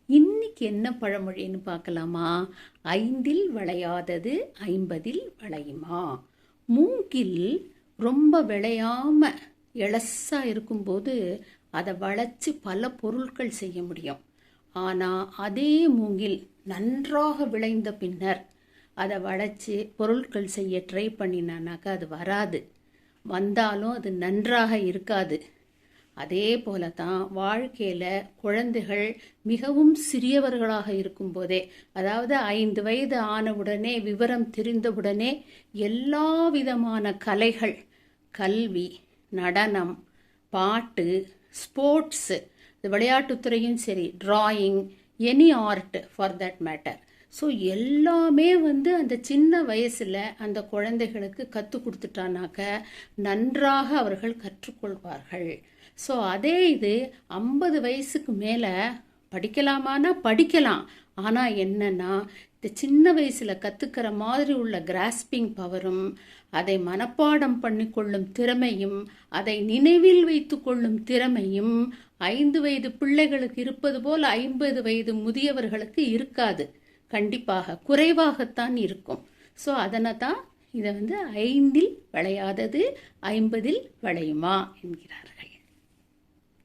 இன்னைக்கு என்ன பழமொழின்னு பார்க்கலாமா? 5ல் விளையாதது 50ல் விளையுமா? மூங்கில் ரொம்ப விளையாம இளசா இருக்கும்போது அதை வளைச்சு பல பொருட்கள் செய்ய முடியும். ஆனால் அதே மூங்கில் நன்றாக விளைந்த பின்னர் அதை வளைச்சு பொருட்கள் செய்ய ட்ரை பண்ணினானாக்கா அது வராது. வந்தாலும் அது நன்றாக இருக்காது. அதே போல தான் வாழ்க்கையில் குழந்தைகள் மிகவும் சிறியவர்களாக இருக்கும்போதே, அதாவது 5 வயது ஆனவுடனே, விவரம் தெரிந்தவுடனே எல்லா விதமான கலைகள், கல்வி, நடனம், பாட்டு, ஸ்போர்ட்ஸு, விளையாட்டுத்துறையும் சரி, drawing, any art for that matter. So எல்லாமே அந்த சின்ன வயசில் அந்த குழந்தைகளுக்கு கற்றுக் கொடுத்துட்டானாக்க நன்றாக அவர்கள் கற்றுக்கொள்வார்கள். ஸோ அதே இது 50 வயசுக்கு மேலே படிக்கலாமான்னா படிக்கலாம். ஆனால் என்னன்னா, இந்த சின்ன வயசில் கற்றுக்கிற மாதிரி உள்ள கிராஸ்பிங் பவரும், அதை மனப்பாடம் பண்ணிக்கொள்ளும் திறமையும், அதை நினைவில் வைத்து கொள்ளும் திறமையும் 5 வயது பிள்ளைகளுக்கு இருப்பது போல் 50 வயது முதியவர்களுக்கு இருக்காது. கண்டிப்பாக குறைவாகத்தான் இருக்கும். ஸோ அதனை தான் இதை 5ல் விளையாதது 50ல் விளையுமா என்கிறார்கள்.